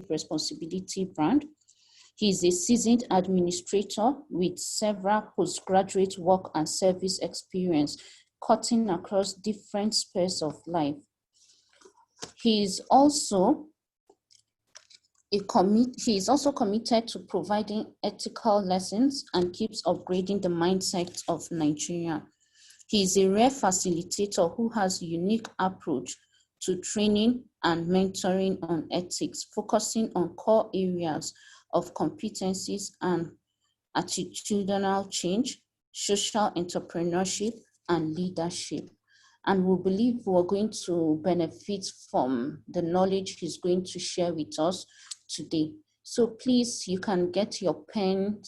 responsibility brand. He is a seasoned administrator with several postgraduate work and service experience, cutting across different spheres of life. He is also committed to providing ethical lessons and keeps upgrading the mindset of Nigeria. He is a rare facilitator who has a unique approach to training and mentoring on ethics, focusing on core areas of competencies and attitudinal change, social entrepreneurship, and leadership. And we believe we're going to benefit from the knowledge he's going to share with us today. So please, you can get your pen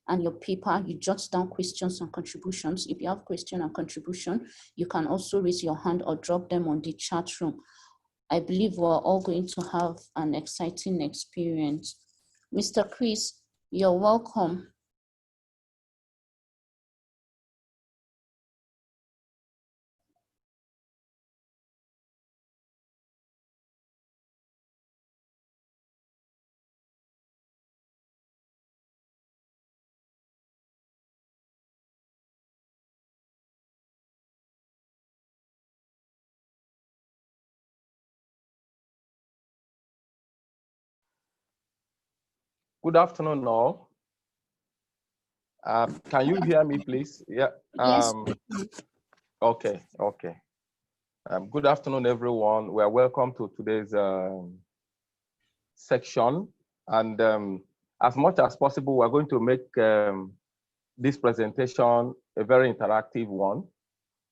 and your paper, you jot down questions and contributions. If you have question and contribution, you can also raise your hand or drop them on the chat room. I believe we're all going to have an exciting experience. Mr. Chris, you're welcome. Good afternoon, all. Can you hear me, please? Yeah. Yes. Okay. Good afternoon, everyone. We are welcome to today's section. And as much as possible, we're going to make this presentation a very interactive one.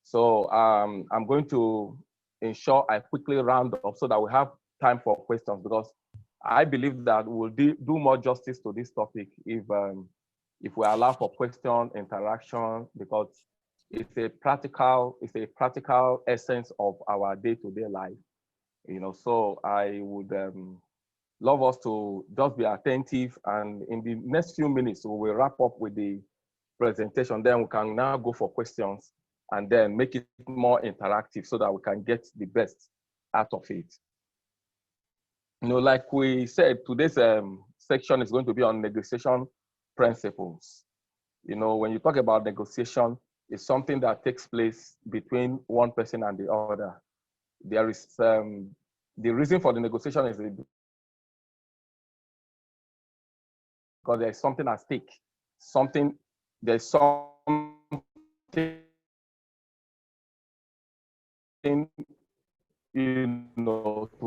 So I'm going to ensure I quickly round up so that we have time for questions, because I believe that we'll do more justice to this topic if we allow for question interaction, because it's a practical essence of our day-to-day life. So I would love us to just be attentive, and in the next few minutes we will wrap up with the presentation. Then we can now go for questions and then make it more interactive so that we can get the best out of it. Like we said, today's section is going to be on negotiation principles. When you talk about negotiation, it's something that takes place between one person and the other. There is the reason for the negotiation is because there's something at stake. There's something to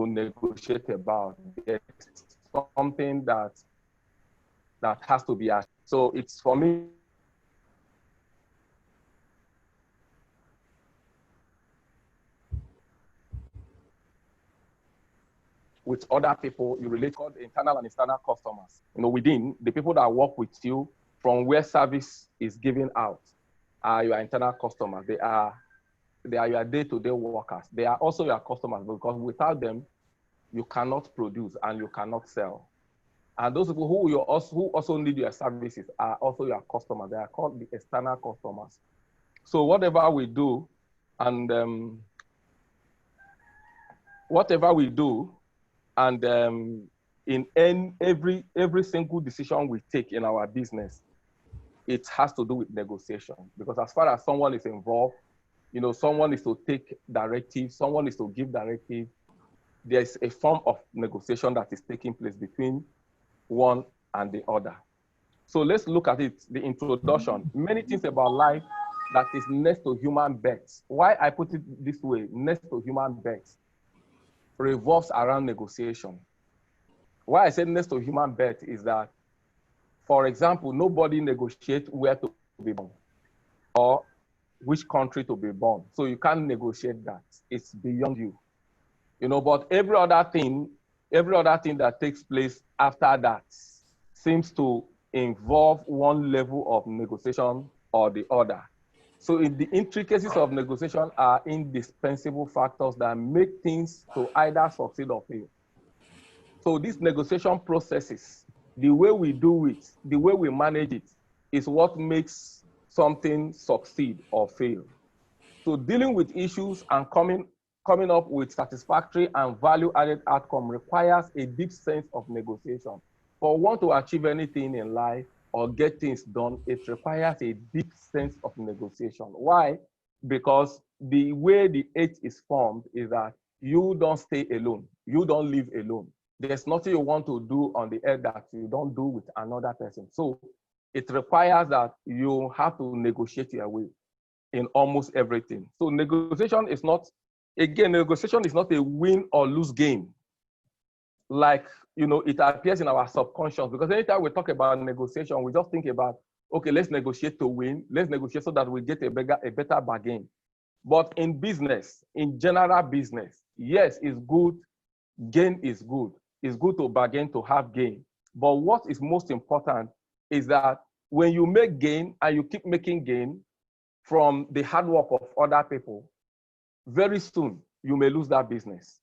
negotiate about. There's something that has to be asked. So it's, for me, with other people, you relate called internal and external customers. Within the people that work with you from where service is given out are your internal customers. They are your day-to-day workers. They are also your customers, because without them, you cannot produce and you cannot sell. And those people who also need your services are also your customers. They are called the external customers. So whatever we do, and in every single decision we take in our business, it has to do with negotiation. Because as far as someone is involved, someone is to take directive, someone is to give directive. There's a form of negotiation that is taking place between one and the other. So let's look at it, the introduction. Many things about life that is next to human birth. Why I put it this way, next to human birth, revolves around negotiation. Why I said next to human birth is that, for example, nobody negotiates where to be born or which country to be born. So you can't negotiate that. It's beyond you. But every other thing that takes place after that seems to involve one level of negotiation or the other. So the intricacies of negotiation are indispensable factors that make things to either succeed or fail. So these negotiation processes, the way we do it, the way we manage it, is what makes something succeed or fail. So dealing with issues and coming coming up with satisfactory and value-added outcome requires a deep sense of negotiation. For one to achieve anything in life or get things done, it requires a deep sense of negotiation. Why? Because the way the H is formed is that you don't stay alone. You don't live alone. There's nothing you want to do on the earth that you don't do with another person. So it requires that you have to negotiate your way in almost everything. So negotiation is not, again, negotiation is not a win or lose game. Like, it appears in our subconscious, because anytime we talk about negotiation, we just think about, okay, let's negotiate to win. Let's negotiate so that we get a better bargain. But in business, in general business, yes, it's good. Gain is good. It's good to bargain to have gain. But what is most important is that when you make gain and you keep making gain from the hard work of other people, very soon you may lose that business.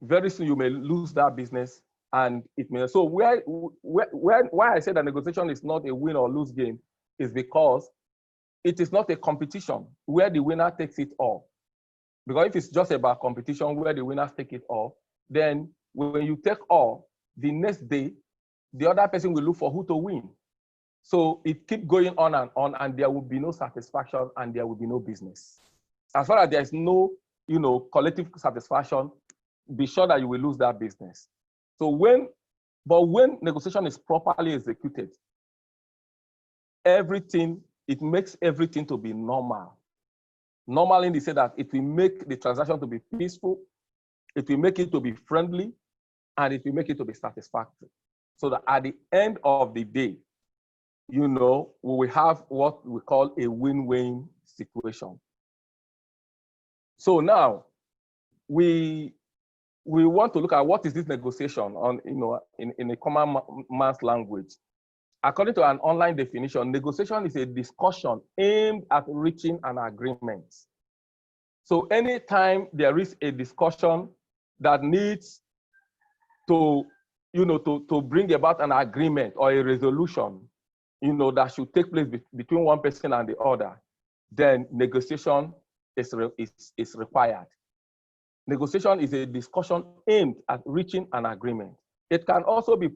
Very soon you may lose that business, and it may. So why I say that negotiation is not a win or lose game is because it is not a competition where the winner takes it all. Because if it's just about competition where the winners take it all, then when you take all, the next day, the other person will look for who to win. So it keeps going on, and there will be no satisfaction and there will be no business. As far as there is no, collective satisfaction, be sure that you will lose that business. So when negotiation is properly executed, it makes everything to be normal. Normally, they say that it will make the transaction to be peaceful, it will make it to be friendly, and it will make it to be satisfactory. So that at the end of the day, we will have what we call a win-win situation. So now we want to look at what is this negotiation on, in a common man's language. According to an online definition, negotiation is a discussion aimed at reaching an agreement. So anytime there is a discussion that needs to bring about an agreement or a resolution, that should take place between one person and the other, then negotiation is required. Negotiation is a discussion aimed at reaching an agreement. It can also be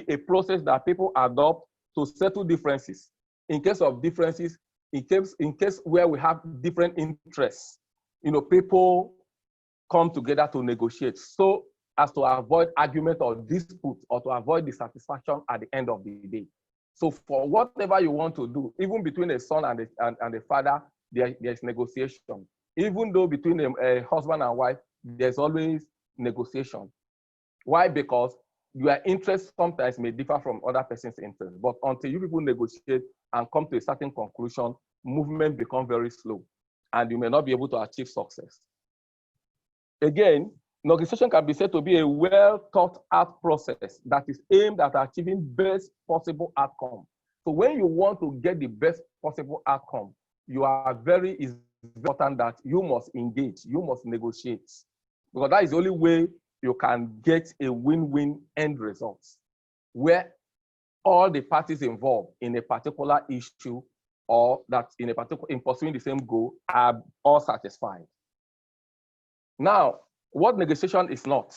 a process that people adopt to settle differences. In case of differences, in case where we have different interests, people come together to negotiate so as to avoid argument or dispute, or to avoid dissatisfaction at the end of the day. So for whatever you want to do, even between a son and a father, there's negotiation. Even though between a husband and wife, there's always negotiation. Why? Because your interests sometimes may differ from other person's interests. But until you people negotiate and come to a certain conclusion, movement becomes very slow, and you may not be able to achieve success. Again, negotiation can be said to be a well thought out process that is aimed at achieving best possible outcome. So when you want to get the best possible outcome, it's important that you must engage, you must negotiate, because that is the only way you can get a win-win end result, where all the parties involved in a particular issue, or that in pursuing the same goal, are all satisfied. Now, what negotiation is not,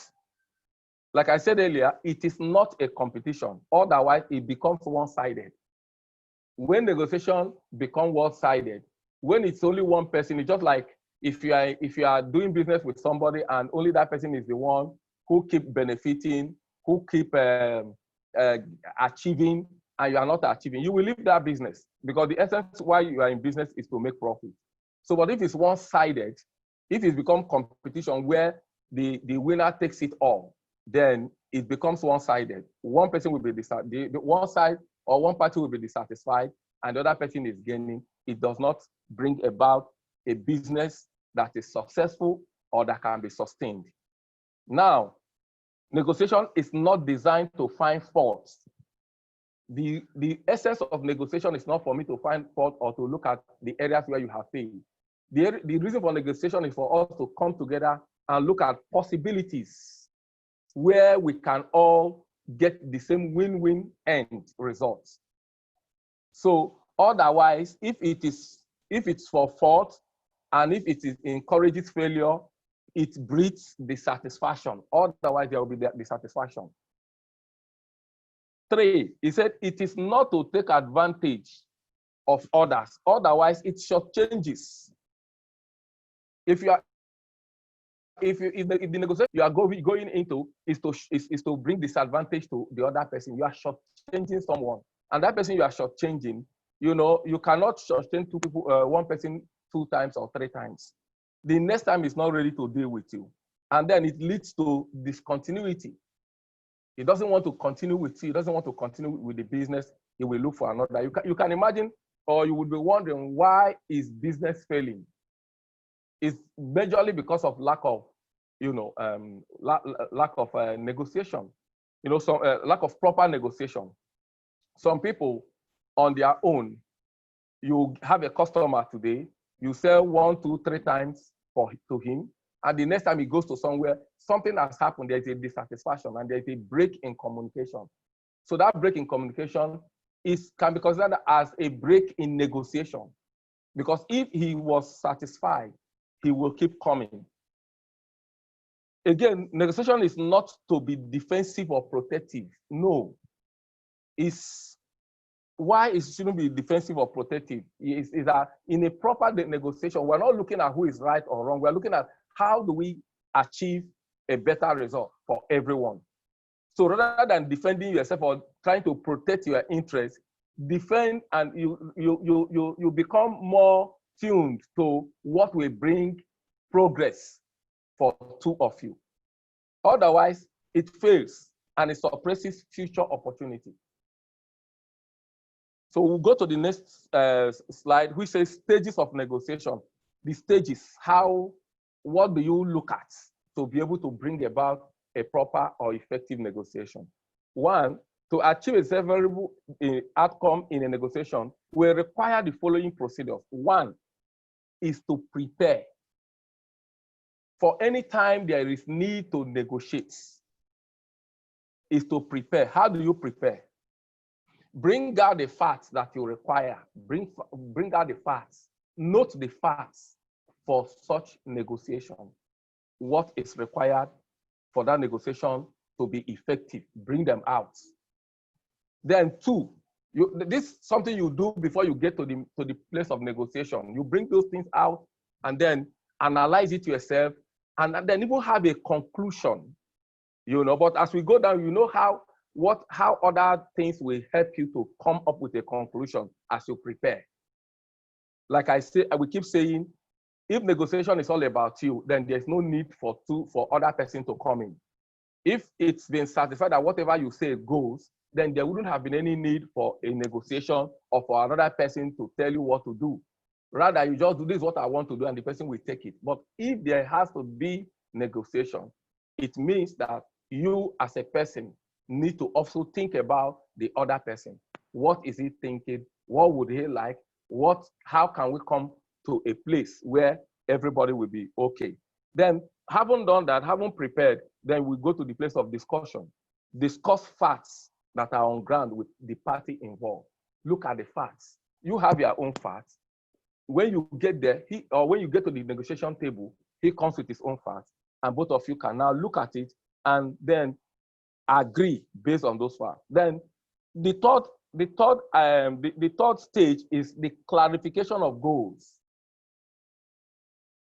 like I said earlier, it is not a competition. Otherwise, it becomes one-sided. When negotiation becomes one-sided, when it's only one person, it's just like if you are doing business with somebody and only that person is the one who keep benefiting, who keep achieving, and you are not achieving, you will leave that business, because the essence why you are in business is to make profit. So, but if it's one-sided, if it becomes competition where the winner takes it all, then it becomes one-sided. One person will be one side or one party will be dissatisfied, and the other person is gaining. It does not bring about a business that is successful or that can be sustained. Now, negotiation is not designed to find faults. The essence of negotiation is not for me to find fault or to look at the areas where you have failed. The reason for negotiation is for us to come together and look at possibilities where we can all get the same win-win end results. So otherwise, if it's for fault, And if it encourages failure, it breeds dissatisfaction. Otherwise, there will be dissatisfaction. 3, he said, it is not to take advantage of others. Otherwise, it shortchanges. If the negotiation you are going into is to bring disadvantage to the other person, you are shortchanging someone. And that person you are shortchanging, you cannot shortchange two people, one person 2 times or 3 times. The next time is not ready to deal with you. And then it leads to discontinuity. He doesn't want to continue with you. He doesn't want to continue with the business. He will look for another. You can imagine, or you would be wondering, why is business failing? It's majorly because of lack of, lack of negotiation. Some lack of proper negotiation. Some people on their own, you have a customer today, you sell 1, 2, 3 times to him, and the next time he goes to somewhere, something has happened, there's a dissatisfaction, and there's a break in communication. So that break in communication can be considered as a break in negotiation. Because if he was satisfied, he will keep coming. Again, negotiation is not to be defensive or protective. No. Why it shouldn't be defensive or protective is that in a proper negotiation, we're not looking at who is right or wrong. We're looking at how do we achieve a better result for everyone. So rather than defending yourself or trying to protect your interests, defend, and you become more tuned to what will bring progress for 2 of you. Otherwise, it fails and it suppresses future opportunity. So we'll go to the next slide, which says stages of negotiation. The stages, what do you look at to be able to bring about a proper or effective negotiation? 1, to achieve a favorable outcome in a negotiation will require the following procedures. 1 is to prepare. For any time there is need to negotiate, is to prepare. How do you prepare? Bring out the facts that you require. Bring out the facts. Note the facts for such negotiation. What is required for that negotiation to be effective? Bring them out. Then 2, this is something you do before you get to the place of negotiation. You bring those things out and then analyze it yourself, and then even have a conclusion. But as we go down, how other things will help you to come up with a conclusion as you prepare. Like I say, I will keep saying, if negotiation is all about you, then there's no need for other person to come in. If it's been satisfied that whatever you say goes, then there wouldn't have been any need for a negotiation or for another person to tell you what to do. Rather, you just do this is what I want to do, and the person will take it. But if there has to be negotiation, it means that you as a person need to also think about the other person. What is he thinking? What would he like? How can we come to a place where everybody will be okay? Then, having done that, having prepared, then we go to the place of discussion. Discuss facts that are on ground with the party involved. Look at the facts. You have your own facts. When you get there, when you get to the negotiation table, he comes with his own facts, and both of you can now look at it and then agree based on those facts. Then the third stage is the clarification of goals.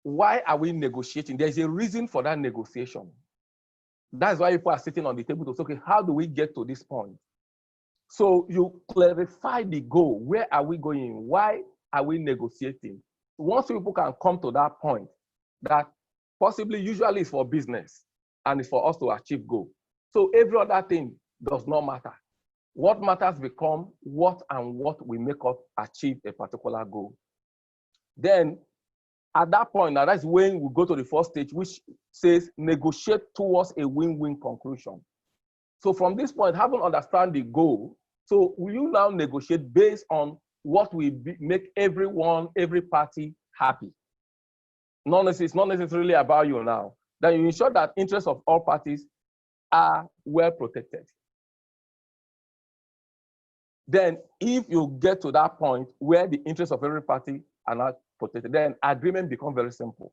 Why are we negotiating? There's a reason for that negotiation. That's why people are sitting on the table to say, okay, how do we get to this point? So you clarify the goal. Where are we going? Why are we negotiating? Once people can come to that point, that possibly usually is for business and it's for us to achieve goal. So every other thing does not matter. What matters become what will make us achieve a particular goal. Then at that point, now that's when we go to the first stage, which says negotiate towards a win-win conclusion. So from this point, having understand the goal, so will you now negotiate based on what will make every party happy? It's not necessarily about you now. Then you ensure that interests of all parties are well protected. Then if you get to that point where the interests of every party are not protected. Then agreement becomes very simple.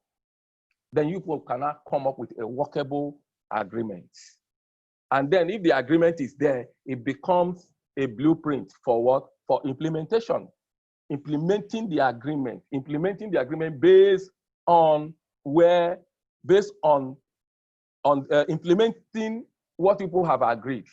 Then you cannot come up with a workable agreement. And then if the agreement is there, it becomes a blueprint for what? For implementation. Implementing the agreement based on implementing what people have agreed.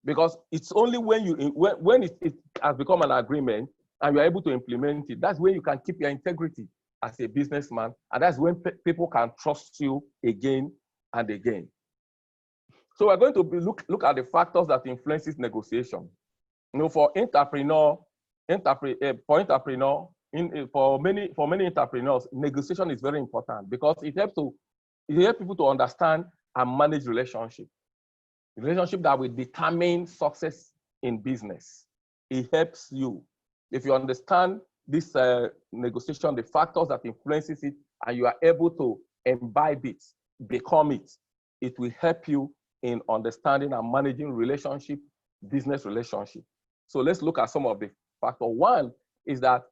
Because it's only when it has become an agreement and you're able to implement it, that's when you can keep your integrity as a businessman, and that's when people can trust you again and again. So we're going to look at the factors that influences negotiation. For many entrepreneurs, negotiation is very important because it helps people to understand and manage relationship that will determine success in business. It helps you. If you understand this negotiation, the factors that influences it, and you are able to imbibe it, become it, it will help you in understanding and managing business relationship. So let's look at some of the factors. One is that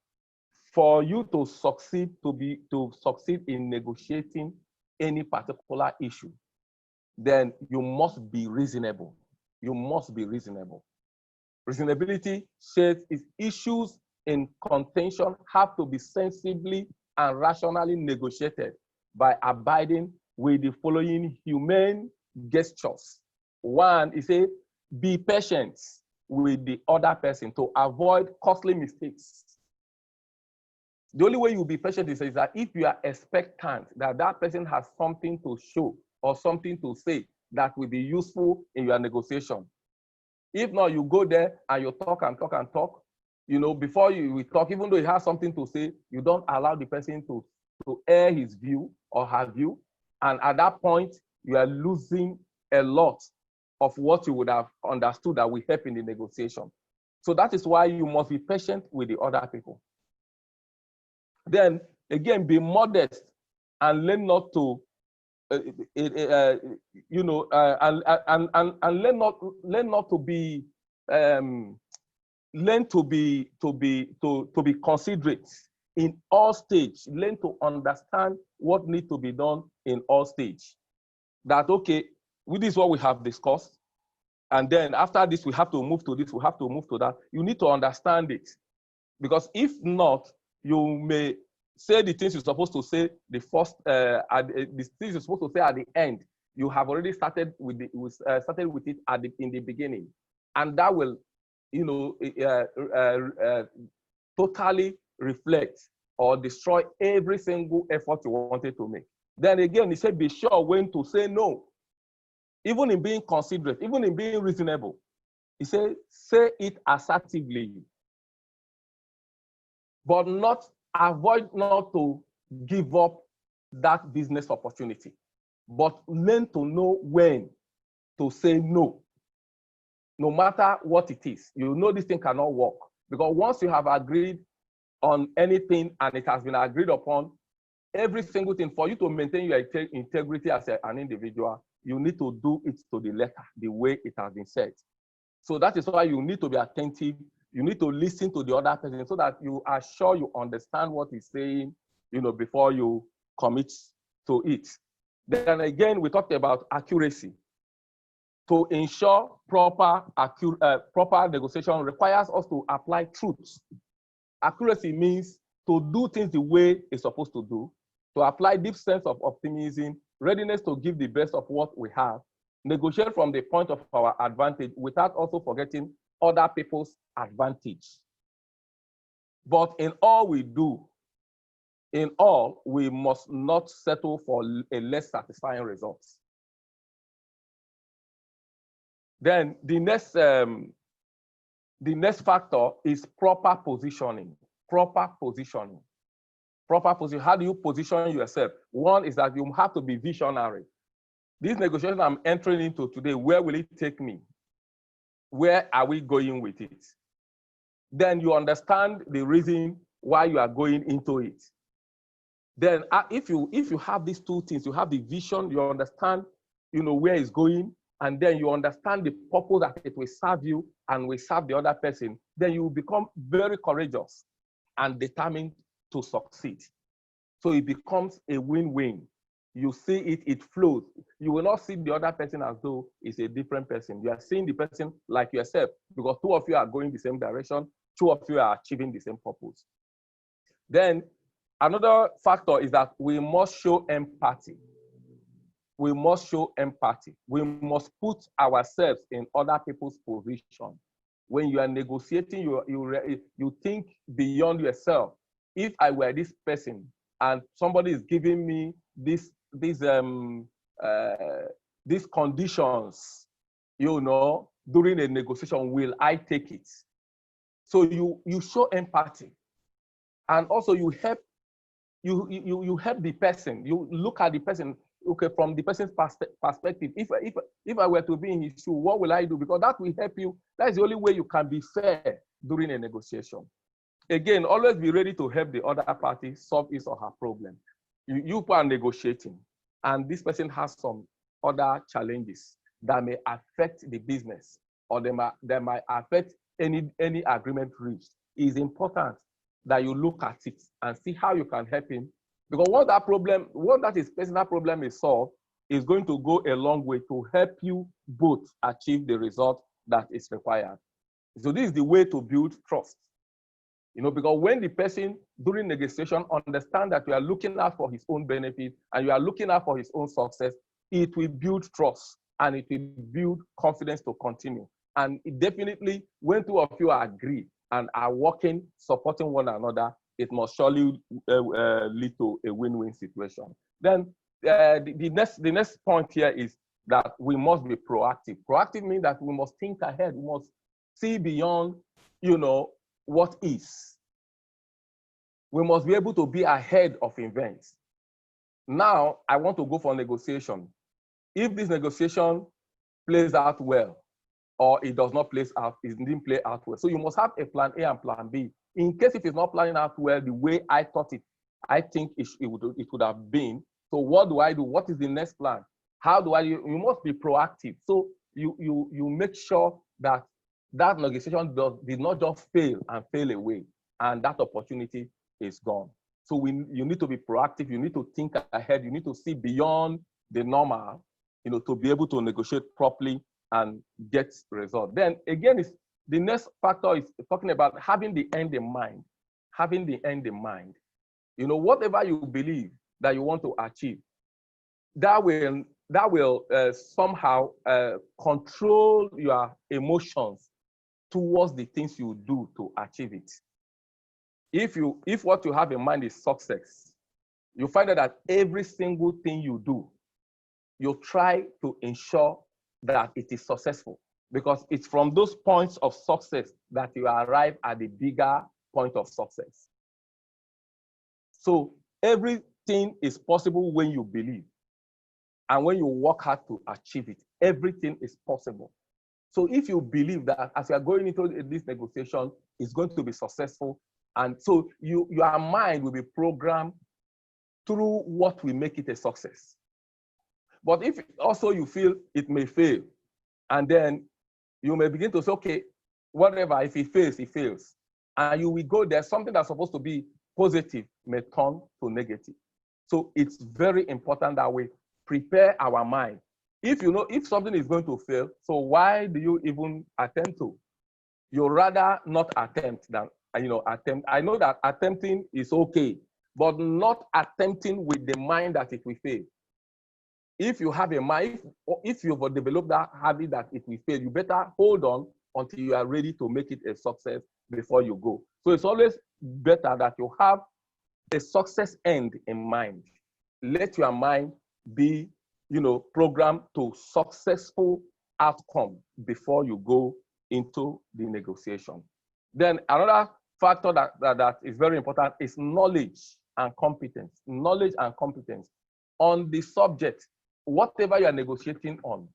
for you to succeed in negotiating any particular issue, then you must be reasonable. You must be reasonable. Reasonability says issues in contention have to be sensibly and rationally negotiated by abiding with the following humane gestures. One is be patient with the other person to avoid costly mistakes. The only way you'll be patient is that if you are expectant that that person has something to show or something to say that will be useful in your negotiation. If not, you go there and you talk and talk and talk. Before you talk, even though he has something to say, you don't allow the person to air his view or her view. And at that point, you are losing a lot of what you would have understood that will help in the negotiation. So that is why you must be patient with the other people. Then again, be modest and learn not to, and learn not to be, learn to be considerate in all stages. Learn to understand what needs to be done in all stages. That okay, this is what we have discussed, and then after this we have to move to this, we have to move to that. You need to understand it, because if not, you may say the things you're supposed to say the things you're supposed to say at the end. You have already started with it in the beginning, and that will, totally reflect or destroy every single effort you wanted to make. Then again, he said, be sure when to say no, even in being considerate, even in being reasonable. He said, say it assertively, but avoid not to give up that business opportunity, but learn to know when to say no. No matter what it is, this thing cannot work. Because once you have agreed on anything and it has been agreed upon, every single thing, for you to maintain your integrity as an individual, you need to do it to the letter, the way it has been said. So that is why you need to be attentive. You need to listen to the other person so that you are sure you understand what he's saying, before you commit to it. Then again, we talked about accuracy. To ensure proper negotiation requires us to apply truth. Accuracy means to do things the way it's supposed to do, to apply deep sense of optimism, readiness to give the best of what we have, negotiate from the point of our advantage without also forgetting other people's advantage. But in all we do, we must not settle for a less satisfying result. Then the next factor is proper positioning. Proper positioning. Proper position. How do you position yourself? One is that you have to be visionary. This negotiation I'm entering into today, where will it take me? Where are we going with it? Then you understand the reason why you are going into it. Then if you have these two things, you have the vision, you understand, where it's going, and then you understand the purpose that it will serve you and will serve the other person, then you will become very courageous and determined to succeed. So it becomes a win-win. You see it, it flows. You will not see the other person as though it's a different person. You are seeing the person like yourself because two of you are going the same direction, two of you are achieving the same purpose. Then another factor is that we must show empathy. We must show empathy. We must put ourselves in other people's position. When you are negotiating, you think beyond yourself. If I were this person and somebody is giving me these conditions, during a negotiation, will I take it? So you show empathy, and also you help the person. You look at the person, okay, from the person's perspective. If I were to be in his shoe, what will I do? Because that will help you. That's the only way you can be fair during a negotiation. Again, always be ready to help the other party solve his or her problem. You are negotiating, and this person has some other challenges that may affect the business, or they might affect any agreement reached. It's important that you look at it and see how you can help him. Because once that his personal problem is solved, is going to go a long way to help you both achieve the result that is required. So this is the way to build trust. Because when the person during negotiation understands that you are looking out for his own benefit and you are looking out for his own success, it will build trust and it will build confidence to continue. And it definitely, when two of you agree and are working, supporting one another, it must surely lead to a win-win situation. Then the next point here is that we must be proactive. Proactive means that we must think ahead. We must see beyond, what is. We must be able to be ahead of events. Now, I want to go for negotiation. If this negotiation plays out well, or it does not play out, it didn't play out well. So you must have a plan A and plan B. In case if it's not planning out well the way I thought it, I think it would have been. So what do I do? What is the next plan? How do you must be proactive. So you make sure that negotiation did not just fail away, and that opportunity is gone. So you need to be proactive. You need to think ahead. You need to see beyond the normal, to be able to negotiate properly and get results. Then again, the next factor is talking about having the end in mind. Having the end in mind. Whatever you believe that you want to achieve, that will somehow control your emotions towards the things you do to achieve it. If what you have in mind is success, you find out that every single thing you do, you try to ensure that it is successful, because it's from those points of success that you arrive at the bigger point of success. So everything is possible when you believe, and when you work hard to achieve it, everything is possible. So if you believe that as you are going into this negotiation, it's going to be successful, and so your mind will be programmed through what will make it a success. But if also you feel it may fail, and then you may begin to say, okay, whatever, if it fails, it fails. And you will go there, something that's supposed to be positive may turn to negative. So it's very important that we prepare our mind. If if something is going to fail, so why do you even attempt to? You rather not attempt than attempt. I know that attempting is okay, but not attempting with the mind that it will fail. If you have a mind, if you've developed that habit that it will fail, you better hold on until you are ready to make it a success before you go. So it's always better that you have a success end in mind. Let your mind be, programmed to successful outcome before you go into the negotiation. Then another factor that is very important is knowledge and competence. Knowledge and competence on the subject. Whatever you are negotiating on,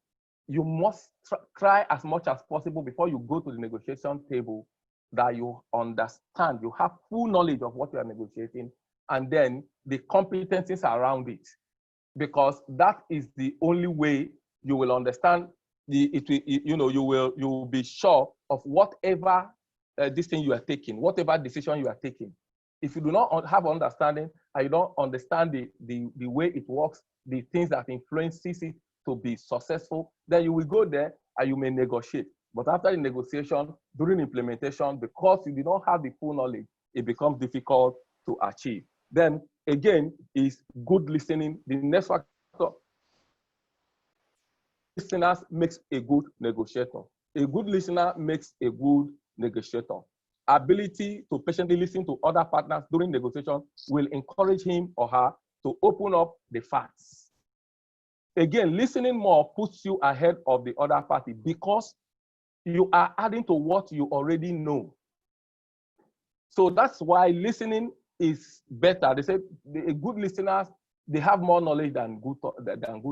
you must try as much as possible before you go to the negotiation table that you understand, you have full knowledge of what you are negotiating, and then the competencies around it, because that is the only way you will understand you will be sure of whatever this thing you are taking, whatever decision you are taking. If you do not have understanding and you don't understand the way it works, the things that influences it to be successful, then you will go there and you may negotiate. But after the negotiation, during implementation, because you do not have the full knowledge, it becomes difficult to achieve. Then again, is good listening. The next factor, listeners makes a good negotiator. A good listener makes a good negotiator. Ability to patiently listen to other partners during negotiation will encourage him or her to open up the facts. Again, listening more puts you ahead of the other party because you are adding to what you already know. So that's why listening is better. They say good listeners, they have more knowledge than good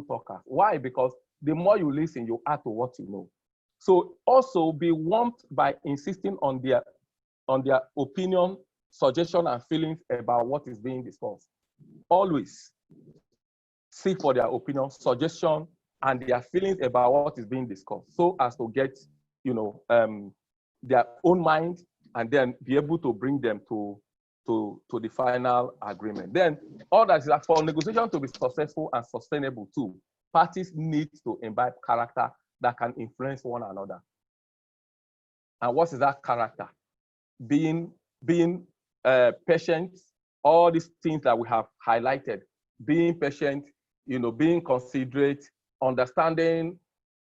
talkers. Why? Because the more you listen, you add to what you know. So also be warmed by insisting on their opinion, suggestion, and feelings about what is being discussed. Always seek for their opinion, suggestion, and their feelings about what is being discussed, so as to get, their own mind, and then be able to bring them to the final agreement. Then all that is that for negotiation to be successful and sustainable too, parties need to imbibe character that can influence one another. And what is that character? Being patient, all these things that we have highlighted, being patient, being considerate, understanding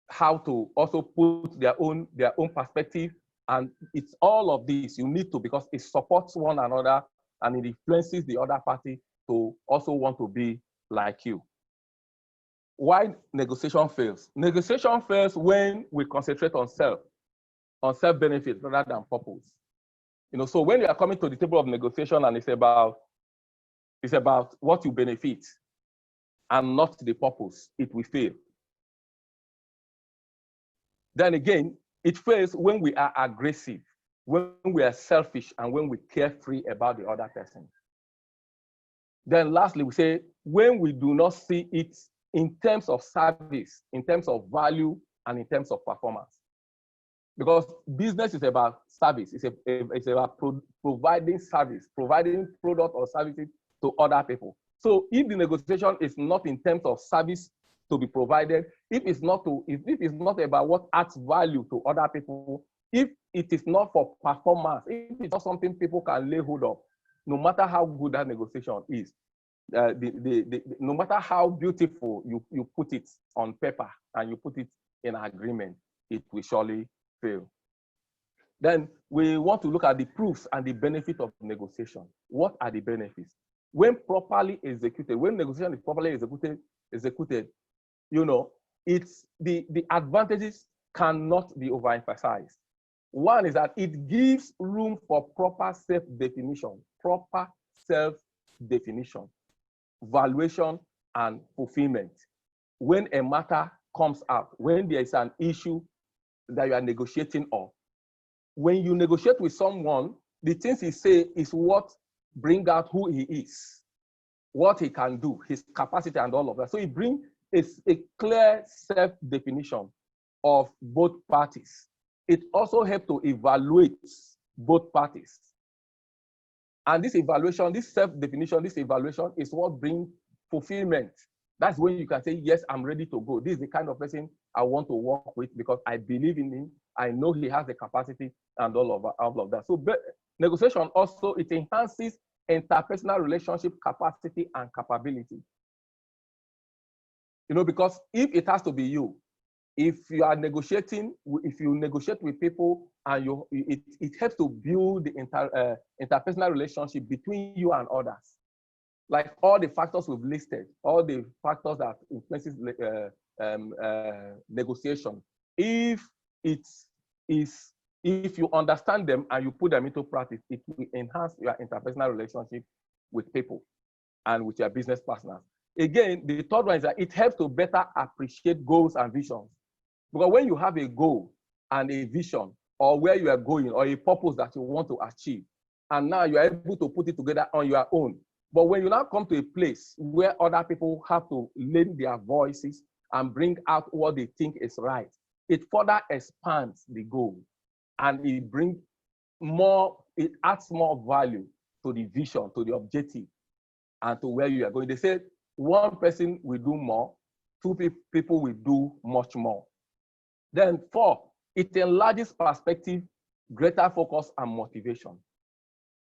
how to also put their own perspective. And it's all of this you need to, because it supports one another and it influences the other party to also want to be like you. Why negotiation fails? Negotiation fails when we concentrate on self-benefit rather than purpose. So when you are coming to the table of negotiation and it's about what you benefit and not the purpose, it will fail. Then again, it fails when we are aggressive, when we are selfish, and when we care free about the other person. Then lastly, we say when we do not see it in terms of service, in terms of value, and in terms of performance. Because business is about service. It's about providing service, providing product or services to other people. So if the negotiation is not in terms of service to be provided, if it's not about what adds value to other people, if it is not for performance, if it's not something people can lay hold of, no matter how good that negotiation is, no matter how beautiful you put it on paper and you put it in agreement, it will surely fail. Then we want to look at the proofs and the benefit of negotiation. What are the benefits? When properly executed, when negotiation is properly executed, it's the advantages cannot be overemphasized. One is that it gives room for proper self-definition, valuation, and fulfillment. When a matter comes up, when there is an issue that you are negotiating on, when you negotiate with someone, the things he say is what bring out who he is, what he can do, his capacity, and all of that. So it brings a clear self-definition of both parties. It also helps to evaluate both parties. And this evaluation, this self-definition, this evaluation is what brings fulfillment. That's when you can say, yes, I'm ready to go. This is the kind of person I want to work with because I believe in him. I know he has the capacity and all of that. So negotiation also, it enhances interpersonal relationship capacity and capability. Because if it has to be you, if you are negotiating, if you negotiate with people and it helps to build the interpersonal relationship between you and others. Like all the factors we've listed, all the factors that influences negotiation. If you understand them and you put them into practice, it will enhance your interpersonal relationship with people and with your business partners. Again, the third one is that it helps to better appreciate goals and visions. Because when you have a goal and a vision, or where you are going, or a purpose that you want to achieve, and now you are able to put it together on your own. But when you now come to a place where other people have to lend their voices and bring out what they think is right, it further expands the goal, and it adds more value to the vision, to the objective, and to where you are going. They say one person will do more, two people will do much more. Then 4, it enlarges perspective, greater focus, and motivation.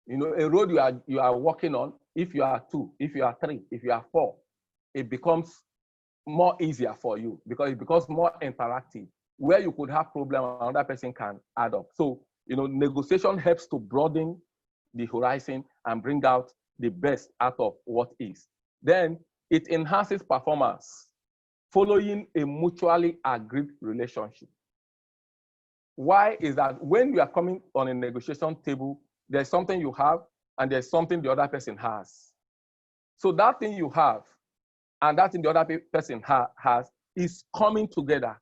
You know, a road you are working on, if you are 2, if you are 3, if you are 4, it becomes more easier for you because it becomes more interactive. Where you could have problem, another person can add up. So, you know, negotiation helps to broaden the horizon and bring out the best out of what is. Then it enhances performance following a mutually agreed relationship. Why is that? When you are coming on a negotiation table, there's something you have and there's something the other person has. So that thing you have and that thing the other person has is coming together,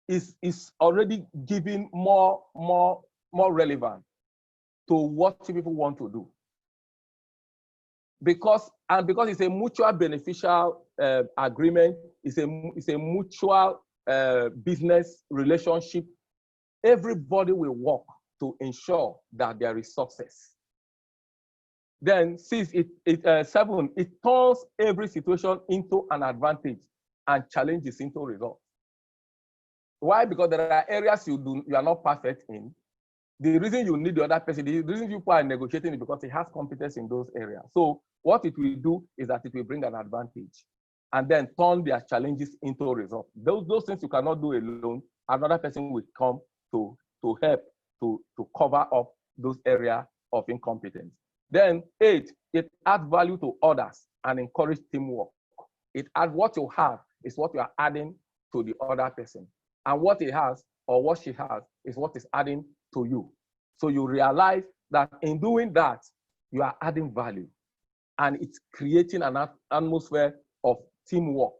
is already giving more relevant to what people want to do. Because it's a mutual beneficial agreement, it's a mutual business relationship. Everybody will work to ensure that there is success. Then 7, it turns every situation into an advantage and challenges into results. Why? Because there are areas you are not perfect in. The reason you need the other person, the reason people are negotiating is because he has competence in those areas. So what it will do is that it will bring an advantage and then turn their challenges into results. Those things you cannot do alone, another person will come to help to cover up those areas of incompetence. Then 8, it adds value to others and encourage teamwork. It adds what you have is what you are adding to the other person. And what he has or what she has is what is adding to you. So you realize that in doing that, you are adding value. And it's creating an atmosphere of teamwork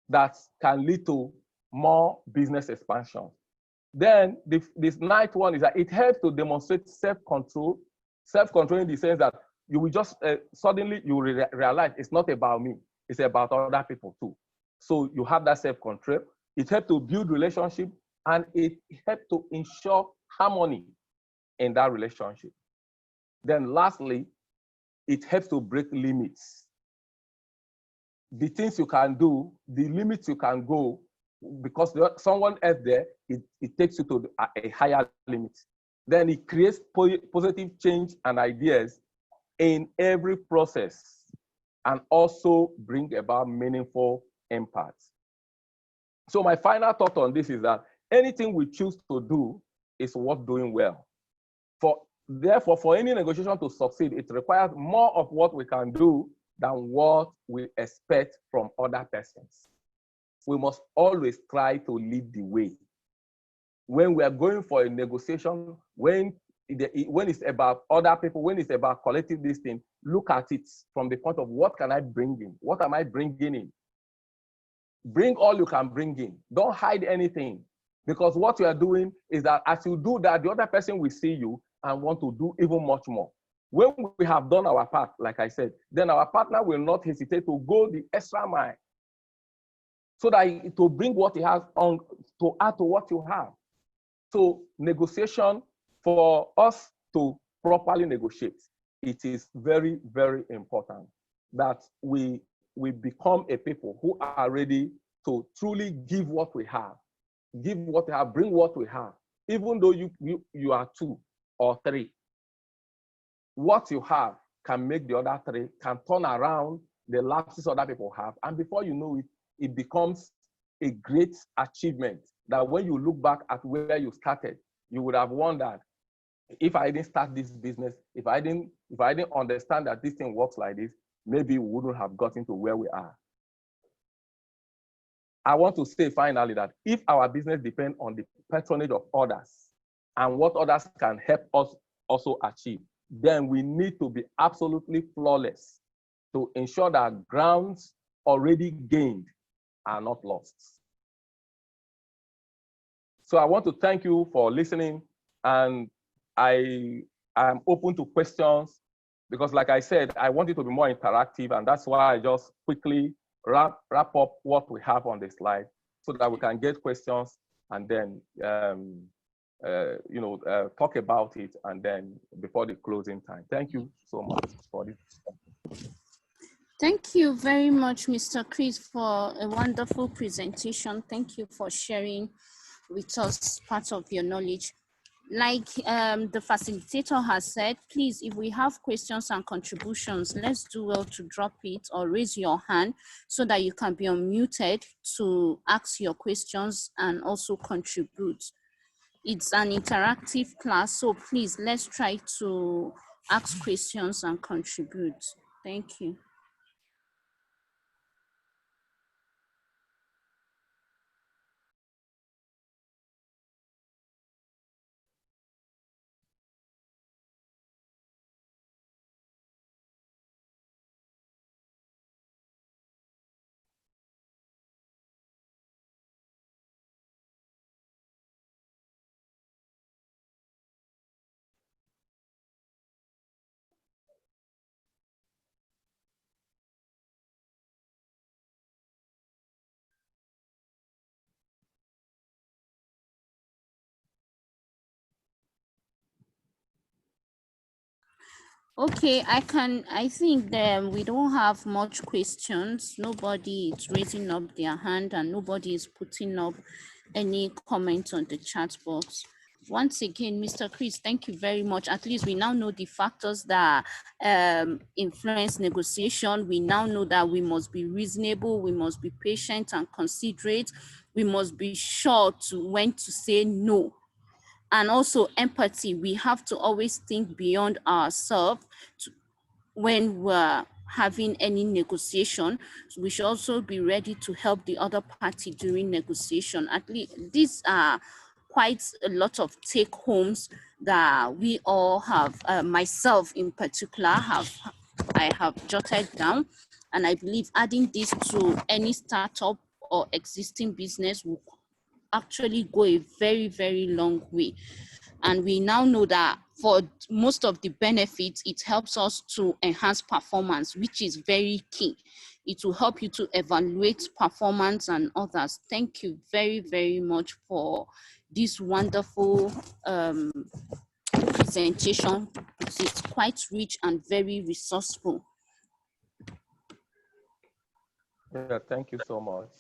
that can lead to more business expansion. Then this 9th one is that it helps to demonstrate self-control in the sense that you will just suddenly you realize it's not about me, it's about other people too. So you have that self-control. It helps to build relationship and it helps to ensure harmony in that relationship. Then lastly, it helps to break limits. The things you can do, the limits you can go, because someone else there, it takes you to a higher limit. Then it creates positive change and ideas in every process and also bring about meaningful impact. So my final thought on this is that anything we choose to do is worth doing well. Therefore, for any negotiation to succeed, it requires more of what we can do than what we expect from other persons. We must always try to lead the way. When we are going for a negotiation, when it's about other people, when it's about collective this thing, look at it from the point of what can I bring in? What am I bringing in? Bring all you can bring in. Don't hide anything. Because what you are doing is that as you do that, the other person will see you and want to do even much more. When we have done our part, like I said, then our partner will not hesitate to go the extra mile so that to bring what he has on to add to what you have. So negotiation, for us to properly negotiate, it is very, very important that we become a people who are ready to truly give what we have, bring what we have, even though you are 2 or 3. What you have can make the other 3, can turn around the lapses other people have, and before you know it, it becomes a great achievement that when you look back at where you started, you would have wondered, if I didn't start this business, if I didn't understand that this thing works like this, maybe we wouldn't have gotten to where we are. I want to say finally that if our business depends on the patronage of others and what others can help us also achieve, then we need to be absolutely flawless to ensure that grounds already gained are not lost. So I want to thank you for listening, and I am open to questions because, like I said, I want it to be more interactive, and that's why I just quickly wrap up what we have on the slide so that we can get questions and then talk about it, and then before the closing time. Thank you so much for this. Thank you very much, Mr. Chris, for a wonderful presentation. Thank you for sharing with us part of your knowledge. Like the facilitator has said, please, if we have questions and contributions, let's do well to drop it or raise your hand so that you can be unmuted to ask your questions and also contribute. It's an interactive class, so please, let's try to ask questions and contribute. Thank you. Okay, I think that we don't have much questions. Nobody is raising up their hand and nobody is putting up any comment on the chat box. Once again, Mr. Chris, thank you very much. At least we now know the factors that influence negotiation. We now know that we must be reasonable, we must be patient and considerate. We must be sure to when to say no. And also empathy. We have to always think beyond ourselves when we're having any negotiation. We should also be ready to help the other party during negotiation. At least these are quite a lot of take homes that we all have, myself in particular, I have jotted down. And I believe adding this to any startup or existing business will actually go a very, very long way. And we now know that for most of the benefits, it helps us to enhance performance, which is very key. It will help you to evaluate performance and others. Thank you very, very much for this wonderful presentation. It's quite rich and very resourceful. Yeah, thank you so much.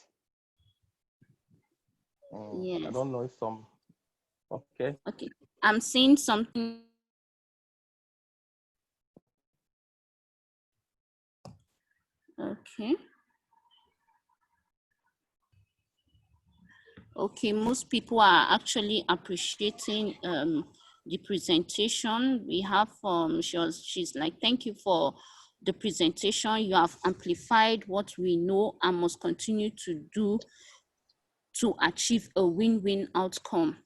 Yes. I don't know if some, okay. Okay, I'm seeing something. Okay. Okay, most people are actually appreciating the presentation we have from, she's like, thank you for the presentation. You have amplified what we know and must continue to do to achieve a win-win outcome.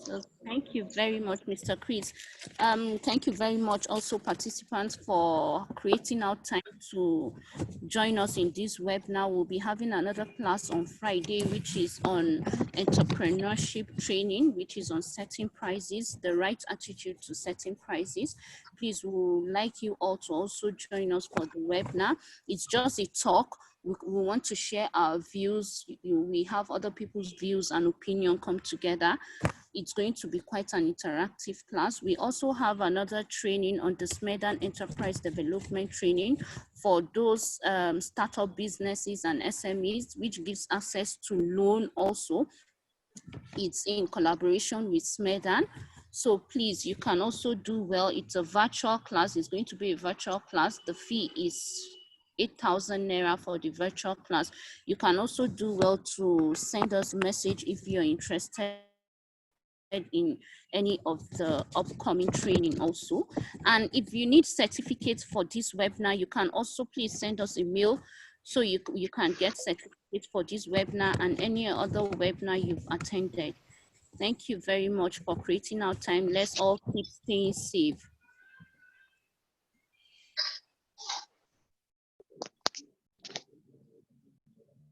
So thank you very much, Mr. Chris. Thank you very much also participants for creating out time to join us in this webinar. We'll be having another class on Friday, which is on entrepreneurship training, which is on setting prices, the right attitude to setting prices. Please, we would like you all to also join us for the webinar. It's just a talk. We want to share our views. We have other people's views and opinion come together. It's going to be quite an interactive class. We also have another training on the Smedan Enterprise Development Training for those startup businesses and SMEs, which gives access to loan also. It's in collaboration with Smedan. So please, you can also do well. It's a virtual class. It's going to be a virtual class. The fee is 8,000 Naira for the virtual class. You can also do well to send us a message if you're interested in any of the upcoming training also. And if you need certificates for this webinar, you can also please send us a mail so you can get certificates for this webinar and any other webinar you've attended. Thank you very much for creating our time. Let's all keep staying safe.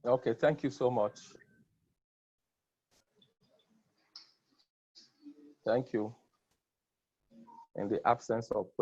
Okay, thank you so much. Thank you. In the absence of